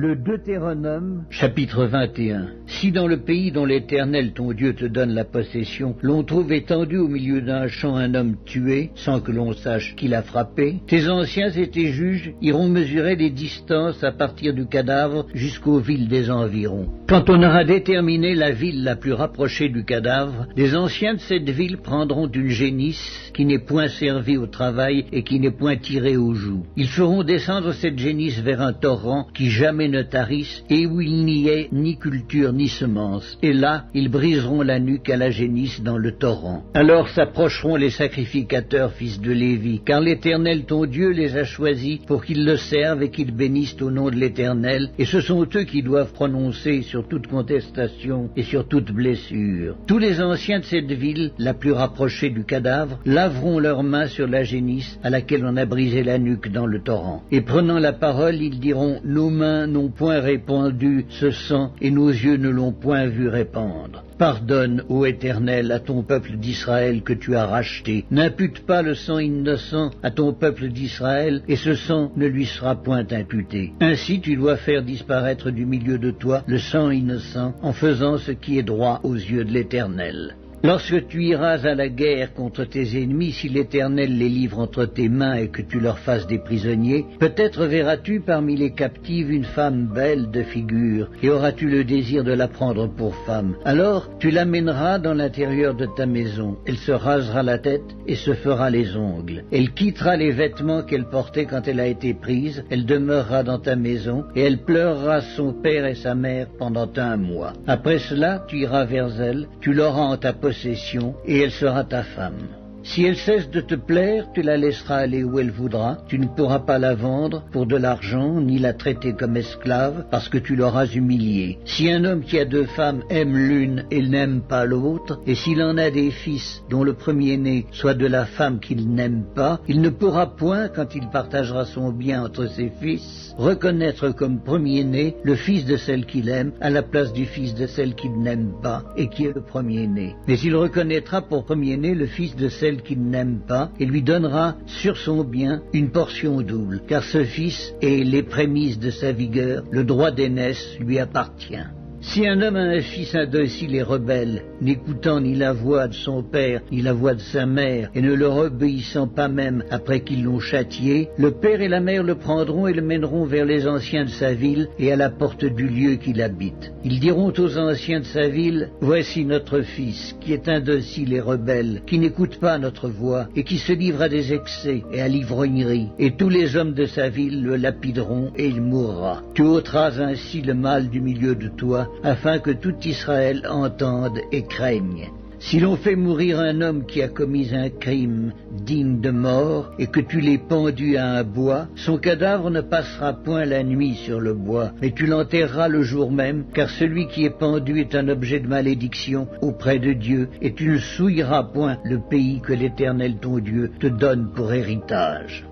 Le Deutéronome, chapitre 21. Si dans le pays dont l'Éternel ton Dieu te donne la possession, l'on trouve étendu au milieu d'un champ un homme tué, sans que l'on sache qui l'a frappé, tes anciens et tes juges iront mesurer les distances à partir du cadavre jusqu'aux villes des environs. Quand on aura déterminé la ville la plus rapprochée du cadavre, les anciens de cette ville prendront une génisse qui n'est point servie au travail et qui n'est point tirée aux joues. Ils feront descendre cette génisse vers un torrent qui jamais ne tarisse et où il n'y ait ni culture ni semence. Et là, ils briseront la nuque à la génisse dans le torrent. Alors s'approcheront les sacrificateurs, fils de Lévi, car l'Éternel ton Dieu les a choisis pour qu'ils le servent et qu'ils bénissent au nom de l'Éternel, et ce sont eux qui doivent prononcer sur toute contestation et sur toute blessure. Tous les anciens de cette ville, la plus rapprochée du cadavre, laveront leurs mains sur la génisse à laquelle on a brisé la nuque dans le torrent. Et prenant la parole, ils diront: nos mains n'ont point répandu ce sang, et nos yeux ne l'ont point vu répandre. Pardonne, ô Éternel, à ton peuple d'Israël que tu as racheté. N'impute pas le sang innocent à ton peuple d'Israël, et ce sang ne lui sera point imputé. Ainsi tu dois faire disparaître du milieu de toi le sang innocent, en faisant ce qui est droit aux yeux de l'Éternel. Lorsque tu iras à la guerre contre tes ennemis, si l'Éternel les livre entre tes mains et que tu leur fasses des prisonniers, peut-être verras-tu parmi les captives une femme belle de figure, et auras-tu le désir de la prendre pour femme. Alors tu l'amèneras dans l'intérieur de ta maison. Elle se rasera la tête et se fera les ongles. Elle quittera les vêtements qu'elle portait quand elle a été prise. Elle demeurera dans ta maison, et elle pleurera son père et sa mère pendant 1 mois. Après cela, tu iras vers elle, tu l'auras en ta possession, et elle sera ta femme. Si elle cesse de te plaire, tu la laisseras aller où elle voudra. Tu ne pourras pas la vendre pour de l'argent, ni la traiter comme esclave, parce que tu l'auras humiliée. Si un homme qui a 2 femmes aime l'une et n'aime pas l'autre, et s'il en a des fils dont le premier-né soit de la femme qu'il n'aime pas, il ne pourra point, quand il partagera son bien entre ses fils, reconnaître comme premier-né le fils de celle qu'il aime à la place du fils de celle qu'il n'aime pas et qui est le premier-né. Mais il reconnaîtra pour premier-né le fils de celle qu'il n'aime pas et lui donnera sur son bien une portion double, car ce fils est les prémices de sa vigueur, le droit d'aînesse lui appartient. Si un homme a un fils indocile et rebelle, n'écoutant ni la voix de son père, ni la voix de sa mère, et ne leur obéissant pas même après qu'ils l'ont châtié, le père et la mère le prendront et le mèneront vers les anciens de sa ville et à la porte du lieu qu'il habite. Ils diront aux anciens de sa ville: voici notre fils, qui est indocile et rebelle, qui n'écoute pas notre voix, et qui se livre à des excès et à l'ivrognerie. Et tous les hommes de sa ville le lapideront, et il mourra. Tu ôteras ainsi le mal du milieu de toi, afin que tout Israël entende et craigne. Si l'on fait mourir un homme qui a commis un crime digne de mort, et que tu l'aies pendu à un bois, son cadavre ne passera point la nuit sur le bois, mais tu l'enterreras le jour même, car celui qui est pendu est un objet de malédiction auprès de Dieu, et tu ne souilleras point le pays que l'Éternel ton Dieu te donne pour héritage.